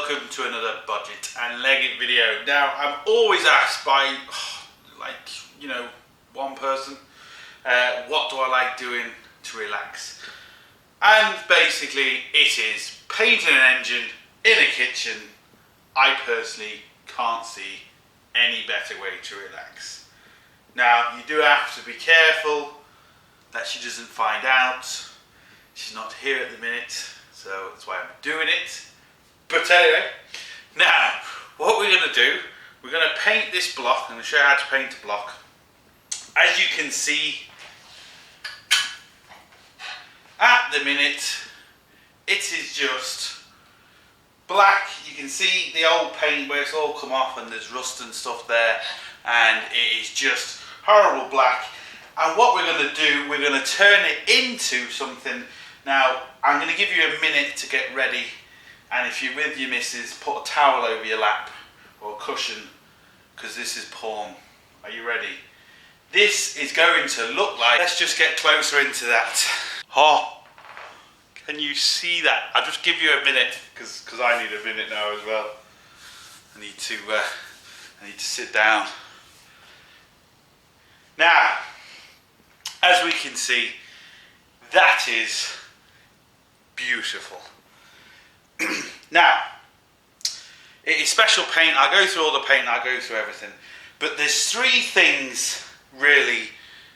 welcome to another Bodgit and Leggit video. Now, I'm always asked by, one person, what do I like doing to relax? And basically, it is painting an engine in a kitchen. I personally can't see any better way to relax. Now, you do have to be careful that she doesn't find out. She's not here at the minute, so that's why I'm doing it. But anyway, now, what we're going to do, we're going to paint this block. I'm going to show you how to paint a block. As you can see, at the minute, it is just black. You can see the old paint where it's all come off and there's rust and stuff there, and it is just horrible black. And what we're going to do, we're going to turn it into something. Now, I'm going to give you a minute to get ready, and if you're with your missus, put a towel over your lap or a cushion, because this is porn. Are you ready? This is going to look like, let's just get closer into that. Oh, can you see that? I'll just give you a minute, because I need a minute now as well. I need to sit down. Now, as we can see, that is beautiful. Now, it is special paint. I'll go through all the paint, I'll go through everything. But there's three things really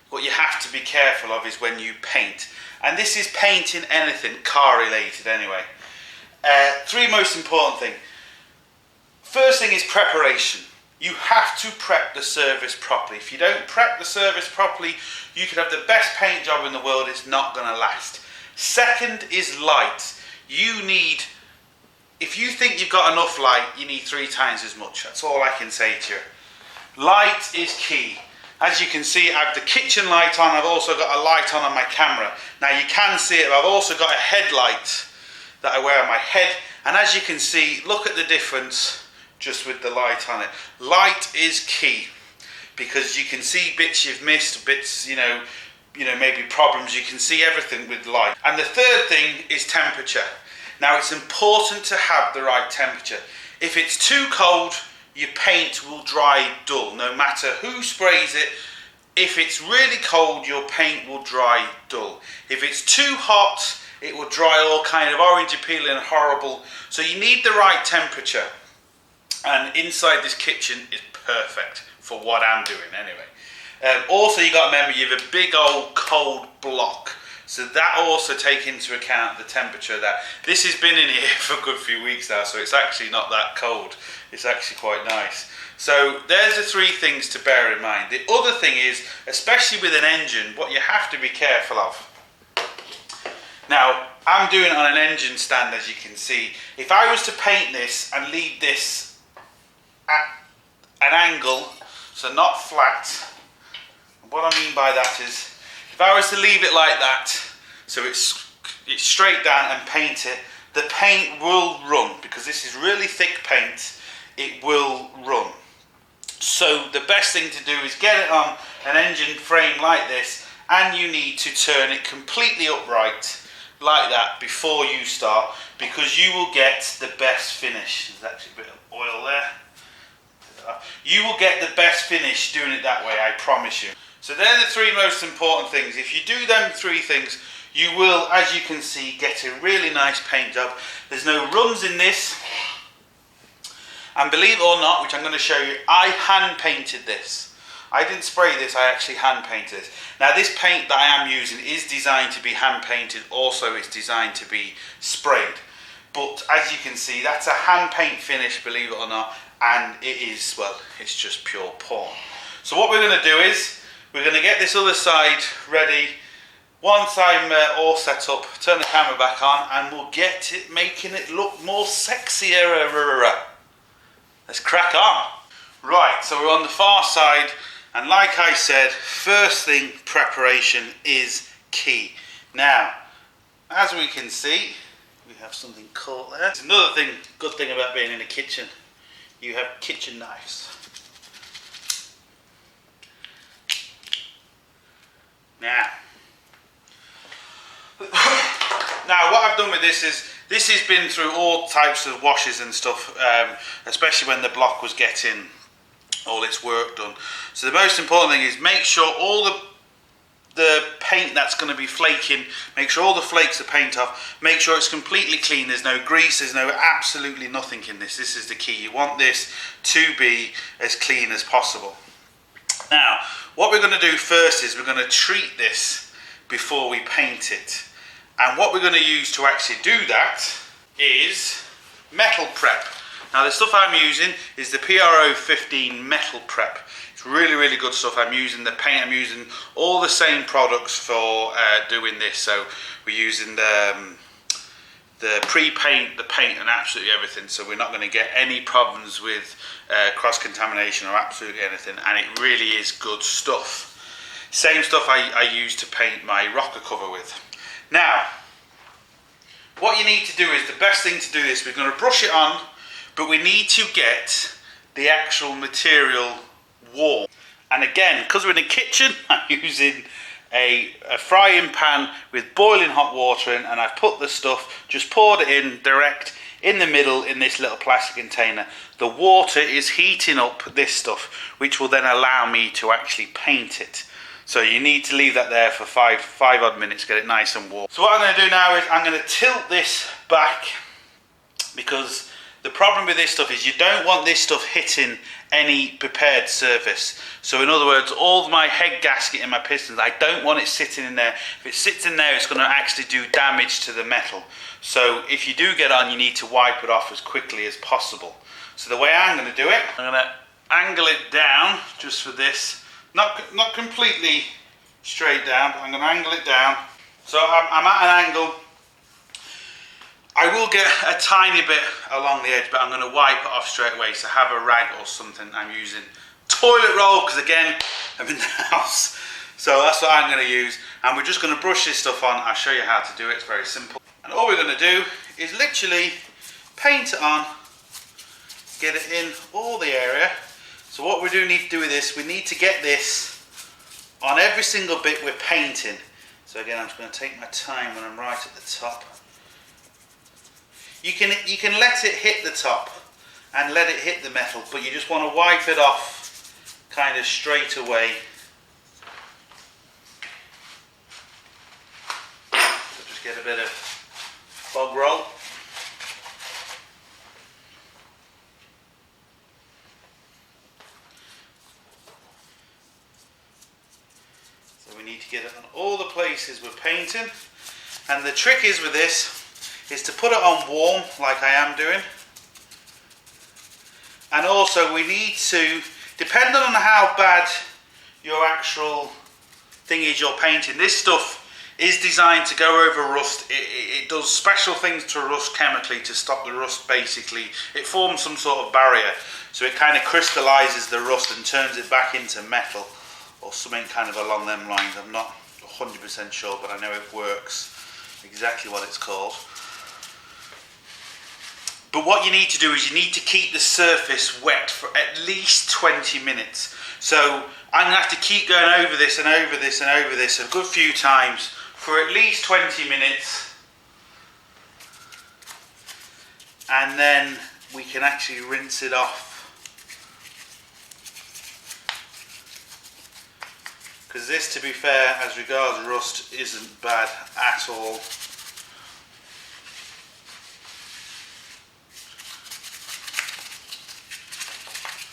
what you have to be careful of is when you paint. And this is painting anything, car related anyway. Three most important things. First thing is preparation. You have to prep the surface properly. If you don't prep the surface properly, you could have the best paint job in the world, it's not going to last. Second is light. You need, if you think you've got enough light, you need 3 times as much. That's all I can say to you. Light is key. As you can see, I have the kitchen light on. I've also got a light on my camera. Now you can see it, but I've also got a headlight that I wear on my head. And as you can see, look at the difference just with the light on it. Light is key, because you can see bits you've missed, bits, maybe problems. You can see everything with light. And the third thing is temperature. Now it's important to have the right temperature. If it's too cold, your paint will dry dull, no matter who sprays it. If it's really cold, your paint will dry dull. If it's too hot, it will dry all kind of orange appealing and horrible. So you need the right temperature. And inside this kitchen is perfect for what I'm doing anyway. Also, you got to remember you have a big old cold block. So that also take into account the temperature there. This has been in here for a good few weeks now, so it's actually not that cold. It's actually quite nice. So there's the 3 things to bear in mind. The other thing is, especially with an engine, what you have to be careful of. Now, I'm doing it on an engine stand, as you can see. If I was to paint this and leave this at an angle, so not flat, what I mean by that is, if I was to leave it like that, so it's straight down and paint it, the paint will run, because this is really thick paint, it will run. So the best thing to do is get it on an engine frame like this, and you need to turn it completely upright like that before you start, because you will get the best finish. There's actually a bit of oil there. You will get the best finish doing it that way, I promise you. So they're the 3 most important things. If you do them 3 things, you will, as you can see, get a really nice paint job. There's no runs in this. And believe it or not, which I'm going to show you, I hand painted this. I didn't spray this, I actually hand painted this. Now this paint that I am using is designed to be hand painted, also it's designed to be sprayed. But as you can see, that's a hand paint finish, believe it or not, and it is, well, it's just pure porn. So what we're going to do is, we're going to get this other side ready. Once I'm all set up, turn the camera back on, and we'll get it, making it look more sexier. Let's crack on. Right, so we're on the far side, and like I said, first thing, preparation is key. Now, as we can see, we have something caught there. There's another thing, good thing about being in a kitchen, you have kitchen knives. Now, Now what I've done with this is, this has been through all types of washes and stuff, especially when the block was getting all its work done. So the most important thing is make sure all the paint that's going to be flaking, make sure all the flakes are paint off, make sure it's completely clean, there's no grease, there's no absolutely nothing in this. This is the key. You want this to be as clean as possible. Now what we're going to do first is we're going to treat this before we paint it. And what we're going to use to actually do that is metal prep. Now the stuff I'm using is the por15 metal prep. It's really, really good stuff. I'm using the paint, I'm using all the same products for doing this. So we're using the pre-paint, the paint and absolutely everything. So we're not going to get any problems with cross-contamination or absolutely anything. And it really is good stuff. Same stuff I use to paint my rocker cover with. Now, what you need to do is, the best thing to do this, we're going to brush it on, but we need to get the actual material warm. And again, because we're in the kitchen, I'm using a frying pan with boiling hot water in, and I've put the stuff, just poured it in direct in the middle in this little plastic container. The water is heating up this stuff, which will then allow me to actually paint it. So you need to leave that there for five odd minutes, get it nice and warm. So what I'm going to do now is I'm going to tilt this back, because the problem with this stuff is you don't want this stuff hitting any prepared surface. So in other words, all my head gasket and my pistons, I don't want it sitting in there. If it sits in there, it's going to actually do damage to the metal. So if you do get on, you need to wipe it off as quickly as possible. So the way I'm going to do it, I'm going to angle it down just for this. Not completely straight down, but I'm going to angle it down. So I'm at an angle. I will get a tiny bit along the edge, but I'm going to wipe it off straight away. So have a rag or something. I'm using toilet roll because again, I'm in the house. So that's what I'm going to use. And we're just going to brush this stuff on. I'll show you how to do it. It's very simple. And all we're going to do is literally paint it on, get it in all the area. So what we do need to do with this, we need to get this on every single bit we're painting. So again, I'm just going to take my time when I'm right at the top. You can let it hit the top and let it hit the metal, but you just want to wipe it off kind of straight away. So just get a bit of bog roll. We need to get it on all the places we're painting, and the trick is with this is to put it on warm like I am doing, and also we need to, depending on how bad your actual thing is you're painting, this stuff is designed to go over rust. It does special things to rust chemically to stop the rust. Basically it forms some sort of barrier, so it kind of crystallizes the rust and turns it back into metal or something kind of along them lines. I'm not 100% sure, but I know it works exactly what it's called. But what you need to do is you need to keep the surface wet for at least 20 minutes. So I'm going to have to keep going over this and over this and over this a good few times for at least 20 minutes, and then we can actually rinse it off. Because this, to be fair, as regards rust, isn't bad at all.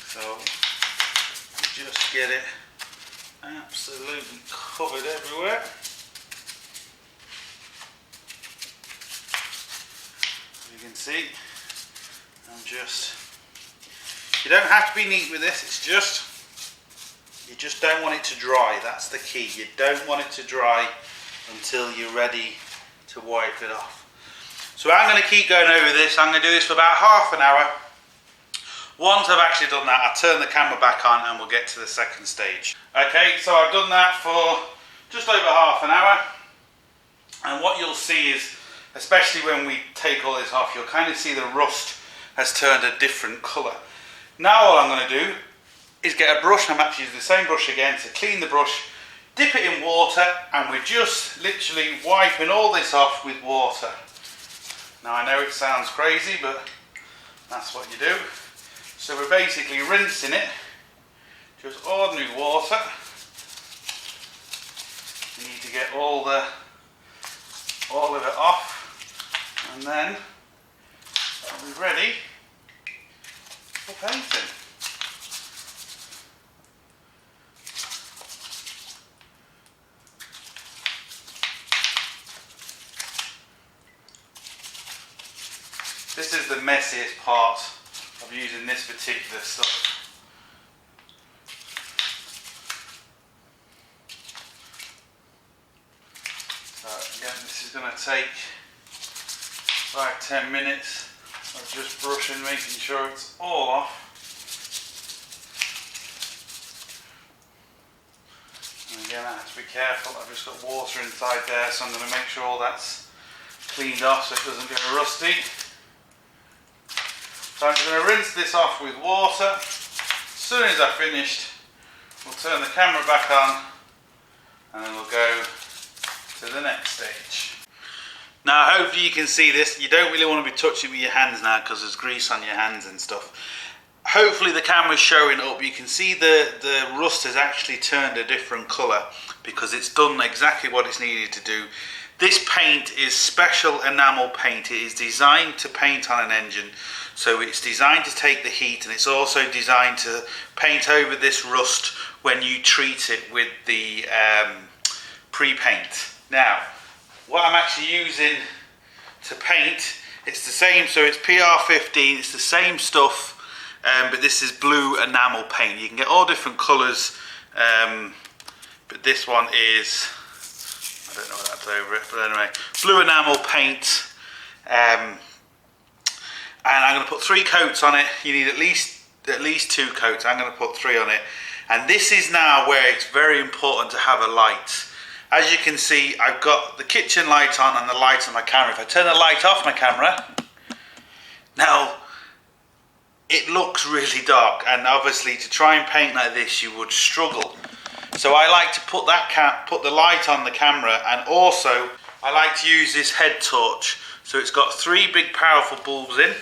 So just get it absolutely covered everywhere. As you can see, you don't have to be neat with this, it's just, you just don't want it to dry. That's the key. You don't want it to dry until you're ready to wipe it off. So I'm going to keep going over this. I'm going to do this for about half an hour. Once I've actually done that, I'll turn the camera back on and we'll get to the second stage. Okay, so I've done that for just over half an hour. And what you'll see is, especially when we take all this off, you'll kind of see the rust has turned a different colour. Now all I'm going to do is get a brush. I'm actually using the same brush again to clean the brush. dip it in water, and we're just literally wiping all this off with water. Now I know it sounds crazy, but that's what you do. So we're basically rinsing it, just ordinary water. You need to get all of it off, and then we're ready for painting. This is the messiest part of using this particular stuff. So again, this is going to take 5-10 minutes of just brushing, making sure it's all off. And again, I have to be careful. I've just got water inside there, so I'm going to make sure all that's cleaned off so it doesn't get rusty. So I'm just going to rinse this off with water. As soon as I've finished, we'll turn the camera back on and then we'll go to the next stage. Now hopefully you can see this. You don't really want to be touching with your hands now because there's grease on your hands and stuff. Hopefully the camera's showing up. You can see the rust has actually turned a different colour because it's done exactly what it's needed to do. This paint is special enamel paint. It is designed to paint on an engine. So it's designed to take the heat, and it's also designed to paint over this rust when you treat it with the pre-paint. Now, what I'm actually using to paint, it's the same, so it's PR15, it's the same stuff, but this is blue enamel paint. You can get all different colours, but this one is, I don't know what that's over it, but anyway, blue enamel paint. And I'm going to put 3 coats on it. You need at least 2 coats. I'm going to put 3 on it. And this is now where it's very important to have a light. As you can see, I've got the kitchen light on and the light on my camera. If I turn the light off my camera, now it looks really dark. And obviously to try and paint like this, you would struggle. So I like to put the light on the camera, and also I like to use this head torch. So it's got 3 big powerful bulbs in.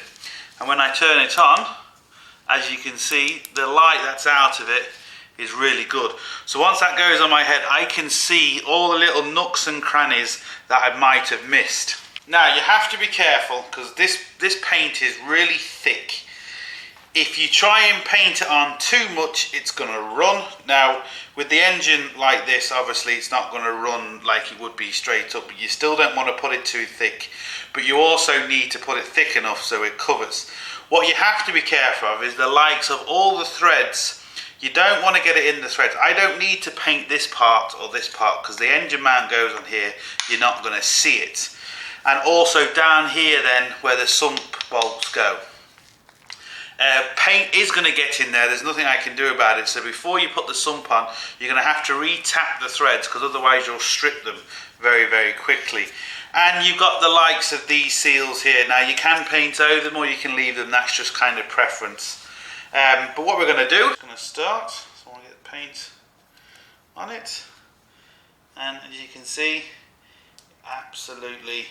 And when I turn it on, as you can see, the light that's out of it is really good. So once that goes on my head, I can see all the little nooks and crannies that I might have missed. Now you have to be careful because this paint is really thick. If you try and paint it on too much, it's going to run. Now with the engine like this, obviously it's not going to run like it would be straight up, but you still don't want to put it too thick. But you also need to put it thick enough so it covers. What you have to be careful of is the likes of all the threads. You don't want to get it in the threads. I don't need to paint this part or this part because the engine mount goes on here. You're not going to see it. And also down here then where the sump bolts go. Paint is going to get in there. There's nothing I can do about it. So before you put the sump on, you're going to have to re-tap the threads because otherwise you'll strip them very, very quickly. And you've got the likes of these seals here. Now you can paint over them or you can leave them. That's just kind of preference. But what we're going to do, I'm going to start. So I want to get the paint on it. And as you can see, absolutely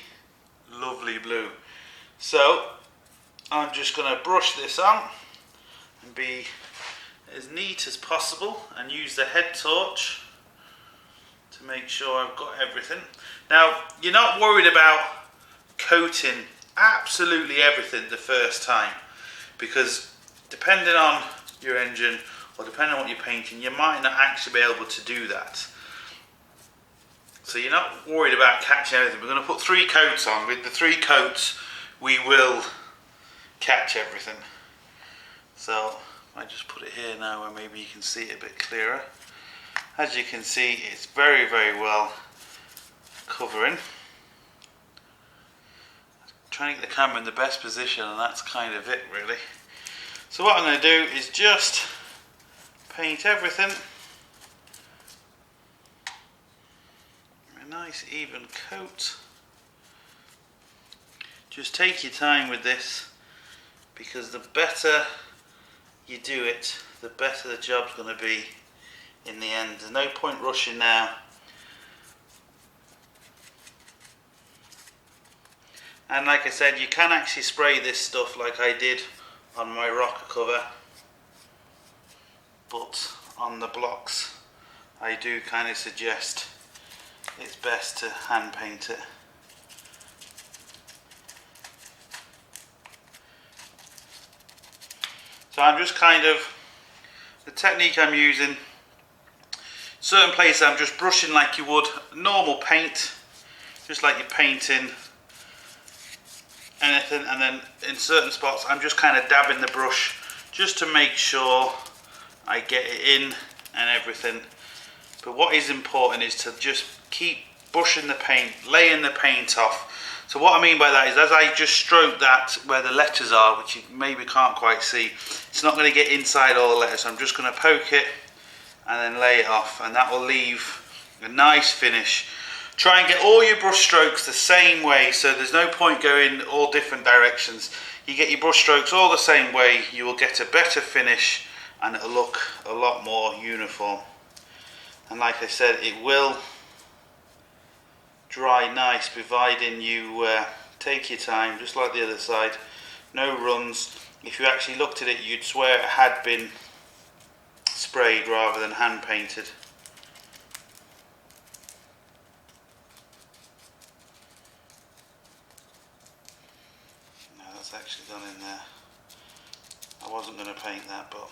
lovely blue. So I'm just going to brush this on and be as neat as possible and use the head torch to make sure I've got everything. Now you're not worried about coating absolutely everything the first time because depending on your engine or depending on what you're painting, you might not actually be able to do that. So you're not worried about catching everything. We're going to put 3 coats on. With the 3 coats we will catch everything. So I just put it here now where maybe you can see it a bit clearer. As you can see, it's very, very well covering. Trying to get the camera in the best position, and that's kind of it really. So what I'm going to do is just paint everything. A nice even coat. Just take your time with this, because the better you do it, the better the job's going to be in the end. There's no point rushing now. And like I said, you can actually spray this stuff like I did on my rocker cover, but on the blocks I do kind of suggest it's best to hand paint it. So I'm just kind of, the technique I'm using, certain places I'm just brushing like you would normal paint, just like you're painting anything, and then in certain spots I'm just kind of dabbing the brush just to make sure I get it in and everything. But what is important is to just keep brushing the paint, laying the paint off. So what I mean by that is, as I just stroke that where the letters are, which you maybe can't quite see, it's not going to get inside all the letters. So I'm just going to poke it and then lay it off, and that will leave a nice finish. Try and get all your brush strokes the same way, so there's no point going all different directions. You get your brush strokes all the same way, you will get a better finish and it'll look a lot more uniform. And like I said, it will dry nice, providing you take your time, just like the other side. No runs. If you actually looked at it, you'd swear it had been sprayed rather than hand painted. No, that's actually done in there. I wasn't going to paint that, but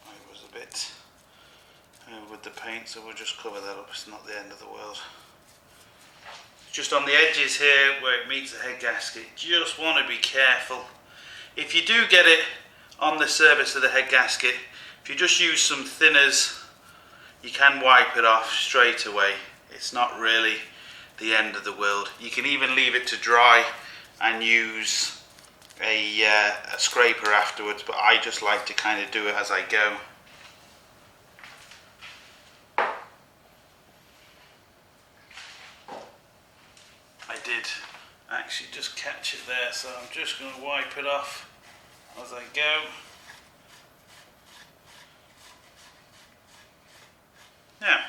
I was a bit with the paint, so we'll just cover that up. It's not the end of the world. Just on the edges here where it meets the head gasket, just want to be careful. If you do get it on the surface of the head gasket, if you just use some thinners, you can wipe it off straight away. It's not really the end of the world. You can even leave it to dry and use a scraper afterwards, but I just like to kind of do it as I go. I did actually just catch it there, so I'm just going to wipe it off as I go. Now,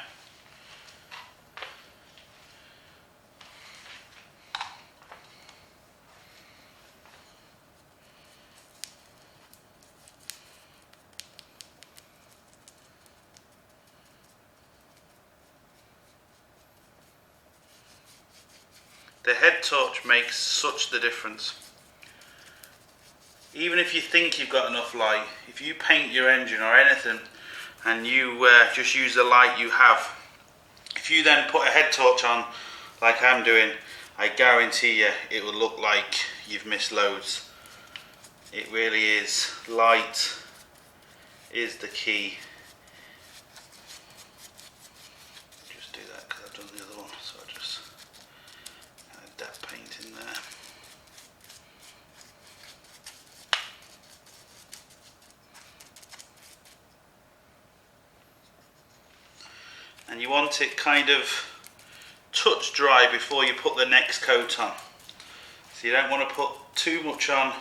the head torch makes such the difference. Even if you think you've got enough light, if you paint your engine or anything and you just use the light you have, if you then put a head torch on like I'm doing, I guarantee you it will look like you've missed loads. It really is. Light is the key. Just do that because I've done the other one, so I just add that paint in there. And you want it kind of touch dry before you put the next coat on. So you don't want to put too much on,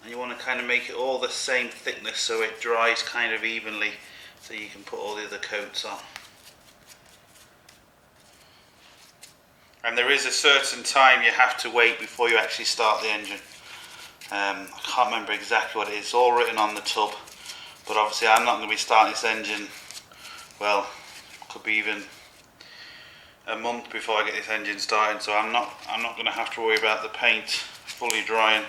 and you want to kind of make it all the same thickness so it dries kind of evenly, so you can put all the other coats on. And there is a certain time you have to wait before you actually start the engine. I can't remember exactly what it is. It's all written on the tub, but obviously I'm not going to be starting this engine, well, could be even a month before I get this engine started, so I'm not going to have to worry about the paint fully drying.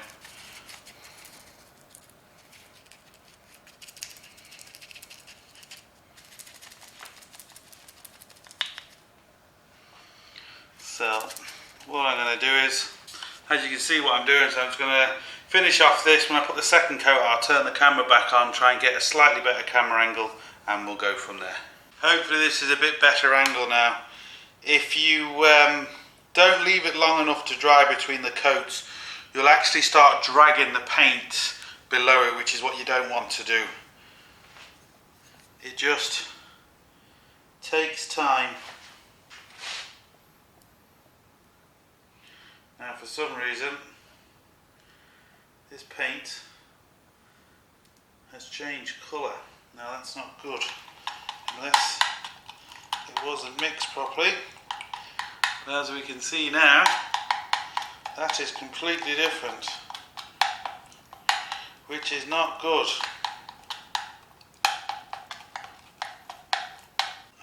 So what I'm going to do is, as you can see what I'm doing, so I'm just going to finish off this. When I put the second coat, I'll turn the camera back on, try and get a slightly better camera angle, and we'll go from there. Hopefully this is a bit better angle now. If you don't leave it long enough to dry between the coats, you'll actually start dragging the paint below it, which is what you don't want to do. It just takes time. Now for some reason this paint has changed colour. Now that's not good, unless it wasn't mixed properly. But as we can see now, that is completely different, which is not good.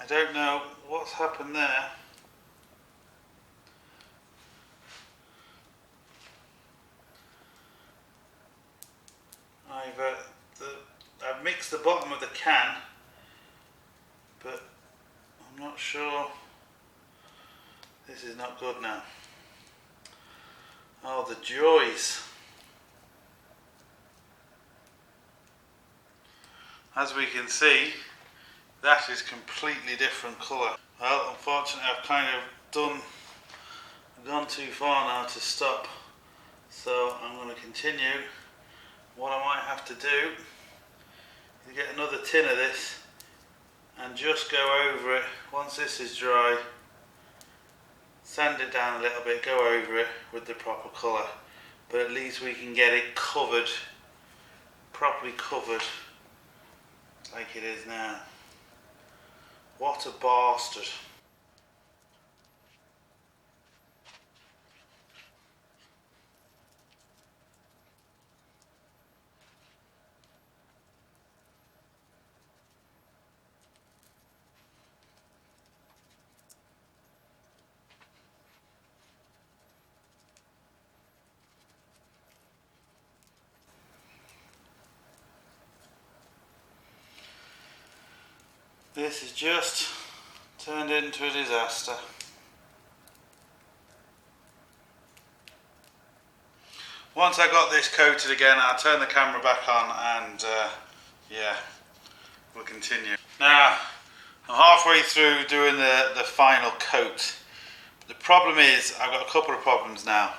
I don't know what's happened there. I've mixed the bottom of the can, but I'm not sure. This is not good now. Oh, the joys. As we can see, that is completely different colour. Well, unfortunately I've kind of gone too far now to stop, so I'm going to continue. What I might have to do is get another tin of this and just go over it once this is dry, sand it down a little bit, go over it with the proper colour, but at least we can get it covered, properly covered like it is now. What a bastard. This has just turned into a disaster. Once I got this coated again, I'll turn the camera back on and yeah, we'll continue. Now, I'm halfway through doing the final coat. The problem is, I've got a couple of problems now.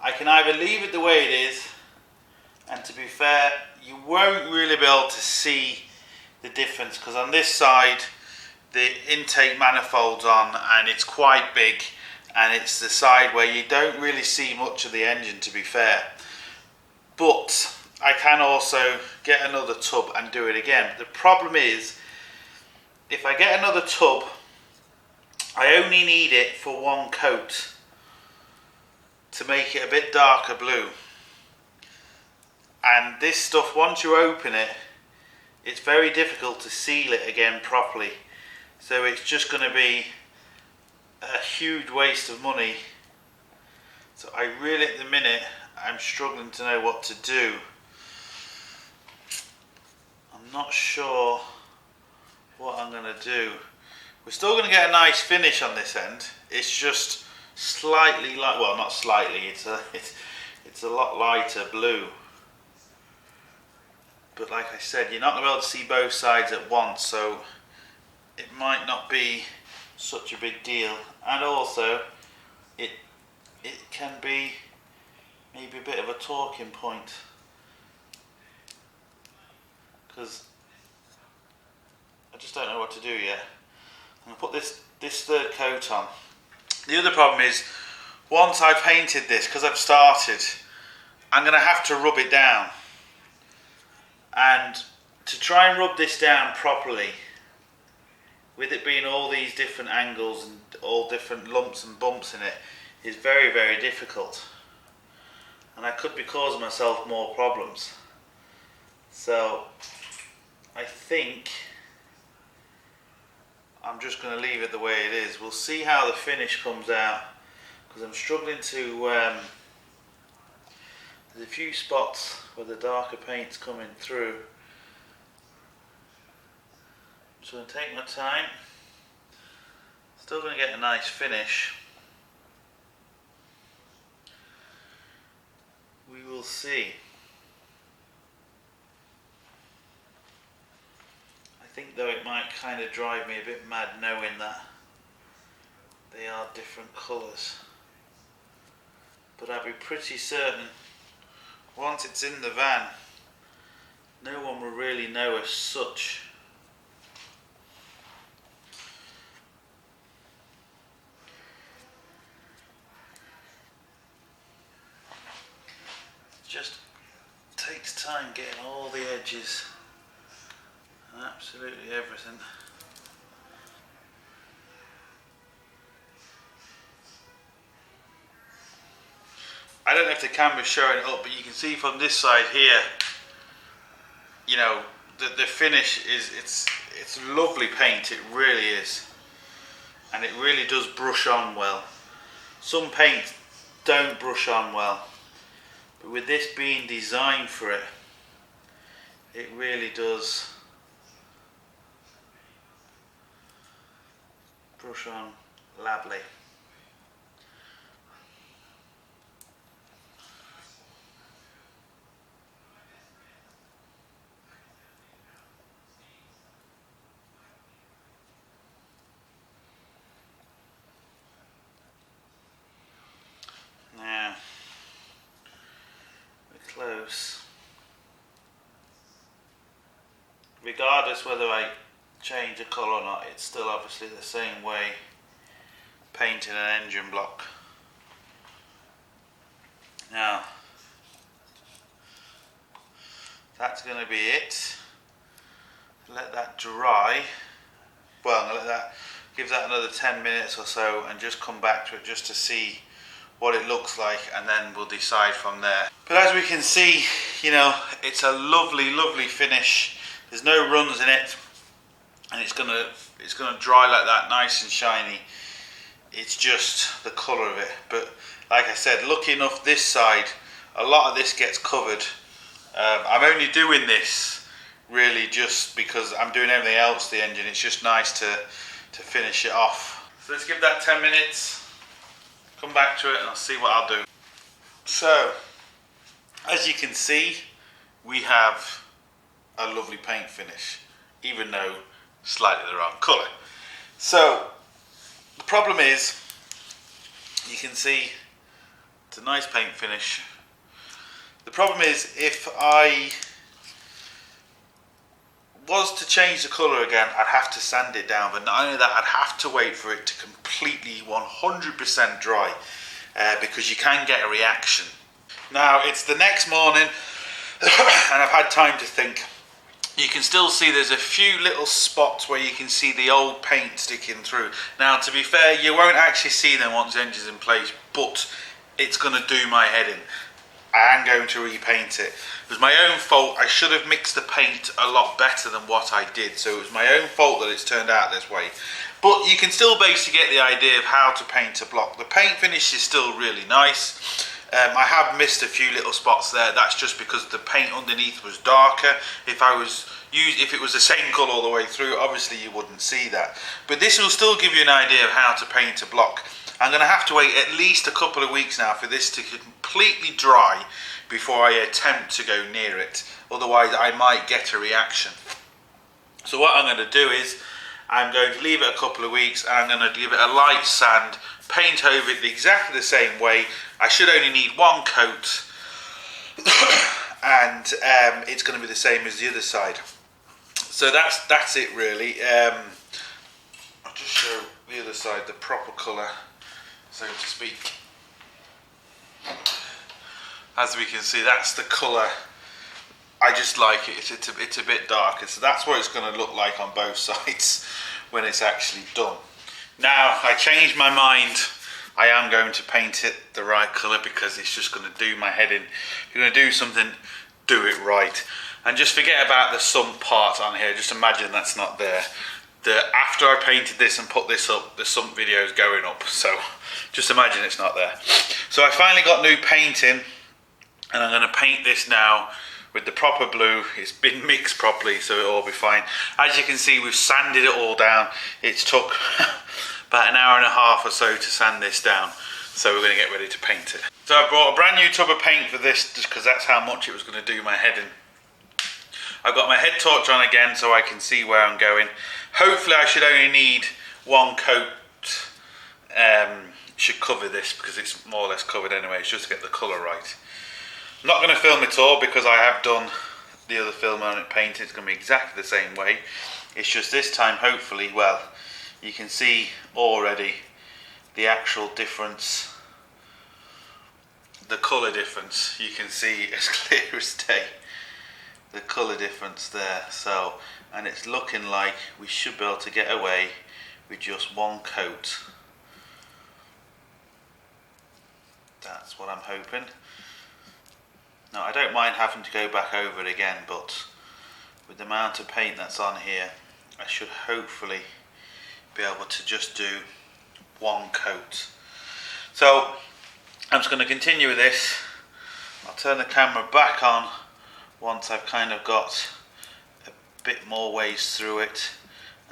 I can either leave it the way it is, and to be fair, you won't really be able to see the difference, because on this side the intake manifold's on and it's quite big, and it's the side where you don't really see much of the engine, to be fair. But I can also get another tub and do it again. The problem is, if I get another tub, I only need it for one coat to make it a bit darker blue. And this stuff, once you open it, it's very difficult to seal it again properly. So it's just going to be a huge waste of money. So I really, at the minute, I'm struggling to know what to do. I'm not sure what I'm going to do. We're still going to get a nice finish on this end. It's just slightly light, well, not slightly, it's a lot lighter blue. But like I said, you're not going to be able to see both sides at once, so it might not be such a big deal. And also, it can be maybe a bit of a talking point, because I just don't know what to do yet. I'm going to put this third coat on. The other problem is, once I've painted this, because I've started, I'm going to have to rub it down. And to try and rub this down properly, with it being all these different angles and all different lumps and bumps in it, is very, very difficult. And I could be causing myself more problems. So I think I'm just going to leave it the way it is. We'll see how the finish comes out, because I'm struggling to there's a few spots where the darker paint's coming through. I'm just going to take my time. Still going to get a nice finish. We will see. I think though it might kind of drive me a bit mad knowing that they are different colours. But I'll be pretty certain once it's in the van, no one will really know as such. It just takes time getting all the edges absolutely everything. I don't know if the camera's showing it up, but you can see from this side here, you know, the finish is, it's lovely paint, it really is. And it really does brush on well. Some paints don't brush on well, but with this being designed for it, it really does brush on lovely. Now, we're close. Regardless whether I change the colour or not, it's still obviously the same way painting an engine block. Now, that's going to be it. Let that dry. Well, I'm going to let that, give that another 10 minutes or so and just come back to it just to see what it looks like, and then we'll decide from there. But as we can see, you know, it's a lovely, lovely finish. There's no runs in it, and it's gonna dry like that, nice and shiny. It's just the colour of it. But like I said, lucky enough this side, a lot of this gets covered. I'm only doing this really just because I'm doing everything else to the engine. It's just nice to finish it off. So let's give that 10 minutes. Come back to it and I'll see what I'll do. So, as you can see, we have a lovely paint finish, even though slightly the wrong colour. So, the problem is, you can see it's a nice paint finish. The problem is, if I was to change the colour again, I'd have to sand it down, but not only that, I'd have to wait for it to completely 100% dry, because you can get a reaction. Now, it's the next morning, and I've had time to think. You can still see there's a few little spots where you can see the old paint sticking through. Now, to be fair, you won't actually see them once the engine's in place, but it's going to do my head in. I am going to repaint it. It was my own fault. I should have mixed the paint a lot better than what I did, so it was my own fault that it's turned out this way. But you can still basically get the idea of how to paint a block. The paint finish is still really nice. I have missed a few little spots there. That's just because the paint underneath was darker. If it was the same colour all the way through, obviously you wouldn't see that. But this will still give you an idea of how to paint a block. I'm going to have to wait at least a couple of weeks now for this to completely dry before I attempt to go near it. Otherwise I might get a reaction. So what I'm going to do is, I'm going to leave it a couple of weeks and I'm going to give it a light sand, paint over it exactly the same way. I should only need one coat and it's going to be the same as the other side. So that's it really. I'll just show the other side, the proper colour, so to speak. As we can see, that's the colour. I just like it. It's a bit darker, so that's what it's going to look like on both sides when it's actually done. Now, I changed my mind. I am going to paint it the right colour because it's just going to do my head in. If you're going to do something, do it right. And just forget about the sump part on here. Just imagine that's not there. After I painted this and put this up, the sump video is going up. So just imagine it's not there. So I finally got new paint in, and I'm going to paint this now with the proper blue. It's been mixed properly, so it'll all be fine. As you can see, we've sanded it all down. It's took about an hour and a half or so to sand this down. So we're going to get ready to paint it. So I brought a brand new tub of paint for this, just because that's how much it was going to do my head in. I've got my head torch on again so I can see where I'm going. Hopefully I should only need one coat. Should cover this because it's more or less covered anyway. It's just to get the colour right. I'm not going to film it all because I have done the other film on it painted. It's going to be exactly the same way. It's just this time, hopefully, well, you can see already the actual difference, the colour difference. You can see as clear as day the colour difference there. So, and it's looking like we should be able to get away with just one coat. That's what I'm hoping. Now I don't mind having to go back over it again, but with the amount of paint that's on here, I should hopefully be able to just do one coat. So I'm just going to continue with this. I'll turn the camera back on once I've kind of got a bit more ways through it,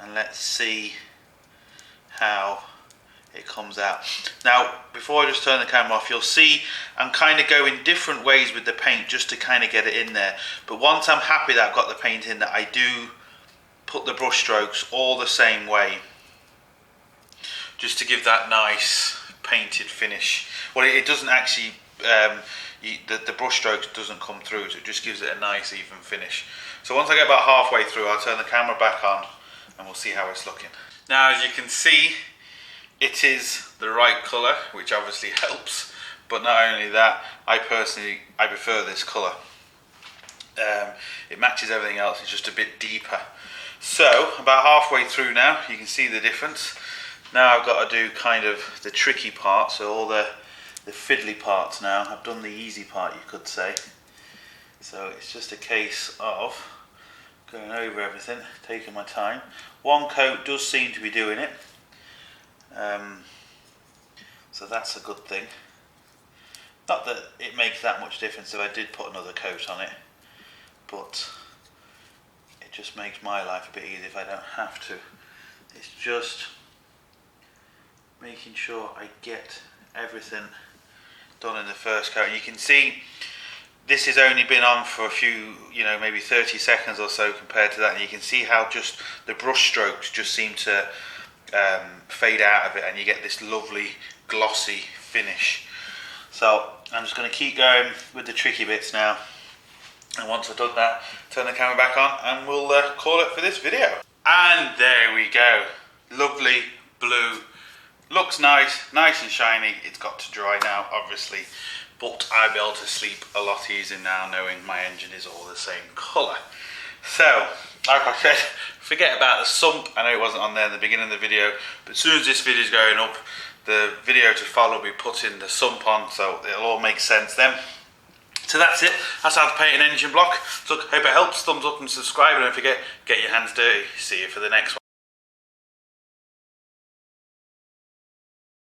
and let's see how it comes out. Now before I just turn the camera off, you'll see I'm kind of going different ways with the paint just to kind of get it in there, but once I'm happy that I've got the paint in there, I do put the brush strokes all the same way just to give that nice painted finish. Well, it doesn't actually the brush strokes doesn't come through, so it just gives it a nice even finish. So once I get about halfway through, I'll turn the camera back on and we'll see how it's looking. Now as you can see, it is the right colour, which obviously helps, but not only that, I prefer this colour. It matches everything else, it's just a bit deeper. So about halfway through now, you can see the difference. Now I've got to do kind of the tricky part, so all the fiddly parts now. I've done the easy part, you could say. So it's just a case of going over everything, taking my time. One coat does seem to be doing it. So that's a good thing. Not that it makes that much difference if I did put another coat on it, but it just makes my life a bit easier if I don't have to. It's just making sure I get everything done in the first coat. And you can see this has only been on for a few, maybe 30 seconds or so compared to that, and you can see how just the brush strokes just seem to fade out of it, and you get this lovely glossy finish. So I'm just going to keep going with the tricky bits now, and once I've done that, turn the camera back on and we'll call it for this video. And there we go, lovely blue. Looks nice and shiny. It's got to dry now obviously, but I'll be able to sleep a lot easier now knowing my engine is all the same colour. So like I said, forget about the sump. I know it wasn't on there in the beginning of the video, but as soon as this video is going up, the video to follow will be putting the sump on, so it'll all make sense then. So that's it. That's how to paint an engine block. So hope it helps. Thumbs up and subscribe, and don't forget, get your hands dirty. See you for the next one.